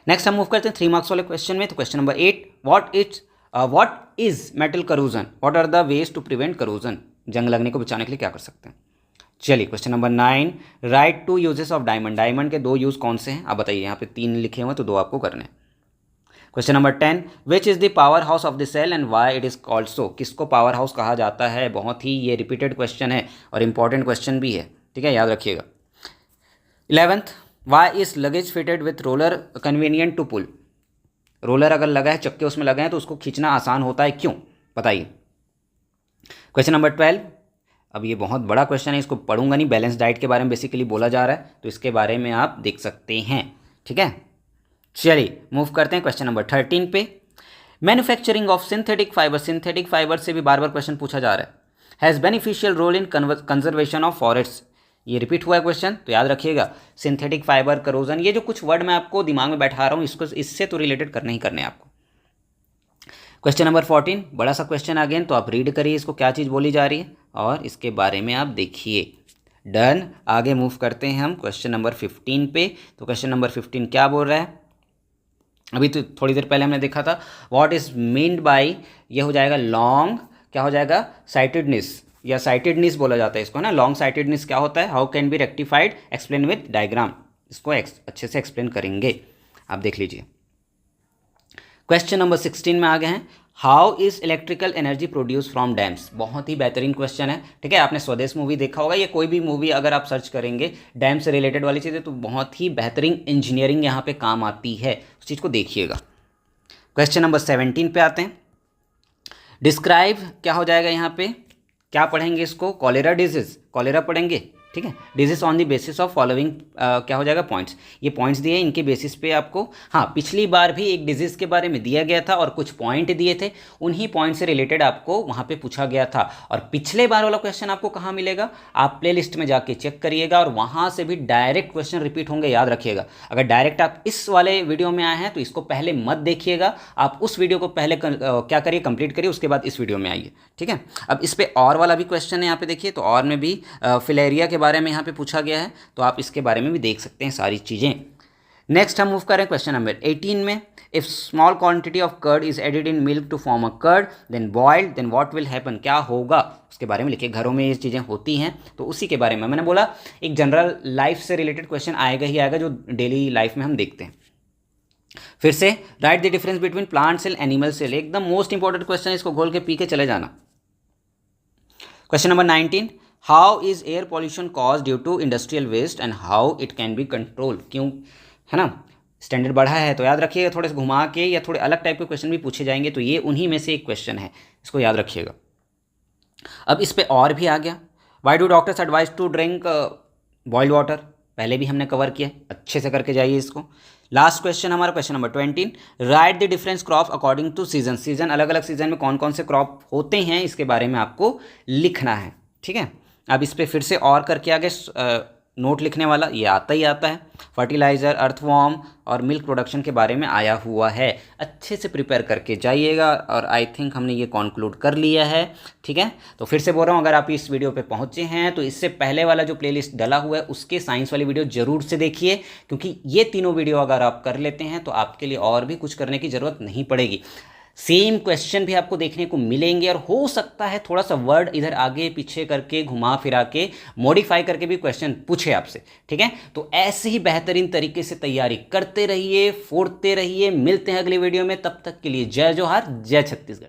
नेक्स्ट हम मूव करते हैं 3 मार्क्स वाले क्वेश्चन में। तो question number 8, what is metal corrosion, what are the ways to prevent corrosion, जंग लगने को बचाने के लिए क्या कर सकते हैं। चलिए question number 9, right 2 uses of diamond, diamond के 2 यूज कौन से हैं आप बताइए। यहाँ पे 3 लिखे हुए तो 2 आपको करने हैं। Question number 10, which is the power house of the cell and why it is called so, किसको पावर हाउस कहा जाता है। बहुत ही ये रिपीटेड क्वेश्चन है और इंपॉर्टेंट क्वेश्चन भी है, ठीक है, याद रखिएगा। 11th, why is luggage fitted with roller convenient to pull, roller अगर लगा है, चक्के उसमें लगे हैं तो उसको खींचना आसान होता है, क्यों, बताइए। क्वेश्चन नंबर 12, अब ये बहुत बड़ा क्वेश्चन है, इसको पढ़ूंगा नहीं, बैलेंस डाइट के बारे में बेसिकली बोला जा रहा है, तो इसके बारे में आप देख सकते हैं, ठीक है। चलिए मूव करते हैं क्वेश्चन नंबर 13 पे। Manufacturing of synthetic fibre, synthetic fibre से भी बार बार क्वेश्चन पूछा जा रहा है। Has beneficial role in conservation of forest, ये रिपीट हुआ है क्वेश्चन, तो याद रखिएगा। सिंथेटिक फाइबर, करोजन, ये जो कुछ वर्ड मैं आपको दिमाग में बैठा रहा हूँ, इसको इससे तो रिलेटेड करने ही करने आपको। क्वेश्चन नंबर 14, बड़ा सा क्वेश्चन अगेन, तो आप रीड करिए इसको, क्या चीज़ बोली जा रही है और इसके बारे में आप देखिए। डन, आगे मूव करते हैं हम क्वेश्चन नंबर 15 पे। तो क्वेश्चन नंबर 15 क्या बोल रहा है, अभी तो थोड़ी देर पहले हमने देखा था, व्हाट इज मीन्ड बाय, ये हो जाएगा लॉन्ग, क्या हो जाएगा, साइटेडनेस, या साइटेडनेस बोला जाता है इसको, ना, लॉन्ग साइटेडनेस क्या होता है, how can be rectified, explain with diagram, इसको अच्छे से एक्सप्लेन करेंगे, आप देख लीजिए। क्वेश्चन नंबर 16 में आ गए हैं, how is electrical energy produce from dams, बहुत ही बेहतरीन क्वेश्चन है, ठीक है। आपने स्वदेश मूवी देखा होगा, या कोई भी मूवी अगर आप सर्च करेंगे डैम से रिलेटेड वाली चीज़ें, तो बहुत ही बेहतरीन इंजीनियरिंग यहाँ पे काम आती है, उस चीज़ को देखिएगा। क्वेश्चन नंबर 17 पे आते हैं, डिस्क्राइब, क्या हो जाएगा यहाँ पे, क्या पढ़ेंगे इसको, कॉलेरा डिजीज, कॉलेरा पढ़ेंगे, ठीक है। Disease on the basis of following, क्या हो जाएगा, पॉइंट्स, ये पॉइंट्स दिए, इनके बेसिस पे आपको, हाँ, पिछली बार भी एक डिजीज़ के बारे में दिया गया था और कुछ पॉइंट दिए थे, उन्हीं पॉइंट से रिलेटेड आपको वहाँ पे पूछा गया था। और पिछले बार वाला क्वेश्चन आपको कहाँ मिलेगा, आप प्ले लिस्ट में जाके चेक करिएगा और वहाँ से भी डायरेक्ट क्वेश्चन रिपीट होंगे, याद रखिएगा। अगर डायरेक्ट आप इस वाले वीडियो में आए हैं तो इसको पहले मत देखिएगा, आप उस वीडियो को पहले क्या करिए, कंप्लीट करिए, उसके बाद इस वीडियो में आइए, ठीक है। अब इस पर और वाला भी क्वेश्चन है यहाँ पे देखिए, तो और में भी फिलेरिया के बारे में यहाँ पे पूछा गया है, तो आप इसके बारे में भी देख सकते हैं सारी चीज़ें। नेक्स्ट हम मूव करें क्वेश्चन नंबर 18 में, if small quantity of curd is added in milk to form a curd then boiled then what will happen, क्या होगा उसके बारे में लिखिए। घरों में ये चीज़ें होती हैं तो उसी के बारे में मैंने बोला, एक जनरल लाइफ से रिलेटेड क्वेश्चन आएगा ही आएगा, जो डेली लाइफ में हम देखते हैं। फिर से, write the difference between plant cell animal cell, एकदम मोस्ट इंपॉर्टेंट क्वेश्चन है, इसको घोल के पी के चले जाना। Question number 19, how is air pollution cause due to industrial waste and how it can be control, क्यों, है ना, स्टैंडर्ड बढ़ा है, तो याद रखिएगा, थोड़े से घुमा के या थोड़े अलग टाइप के क्वेश्चन भी पूछे जाएंगे, तो ये उन्हीं में से एक क्वेश्चन है, इसको याद रखिएगा। अब इस पे और भी आ गया, why do doctors advise to drink boiled water, पहले भी हमने कवर किया, अच्छे से करके जाइए इसको। लास्ट क्वेश्चन हमारा question number 20, write the difference crop according to season, season अलग अलग सीजन में कौन कौन से क्रॉप होते हैं, इसके बारे में आपको लिखना है, ठीक है। अब इस पर फिर से और करके आगे नोट लिखने वाला ये आता ही आता है, फर्टिलाइज़र, अर्थवॉर्म और मिल्क प्रोडक्शन के बारे में आया हुआ है, अच्छे से प्रिपेयर करके जाइएगा। और आई थिंक हमने ये कॉन्क्लूड कर लिया है, ठीक है। तो फिर से बोल रहा हूँ, अगर आप इस वीडियो पे पहुँचे हैं तो इससे पहले वाला जो प्लेलिस्ट डला हुआ है उसके साइंस वाली वीडियो जरूर से देखिए, क्योंकि ये तीनों वीडियो अगर आप कर लेते हैं तो आपके लिए और भी कुछ करने की ज़रूरत नहीं पड़ेगी। सेम क्वेश्चन भी आपको देखने को मिलेंगे और हो सकता है थोड़ा सा वर्ड इधर आगे पीछे करके घुमा फिरा के मॉडिफाई करके भी क्वेश्चन पूछे आपसे, ठीक है। तो ऐसे ही बेहतरीन तरीके से तैयारी करते रहिए, फोड़ते रहिए, मिलते हैं अगली वीडियो में, तब तक के लिए जय जोहार, जय छत्तीसगढ़।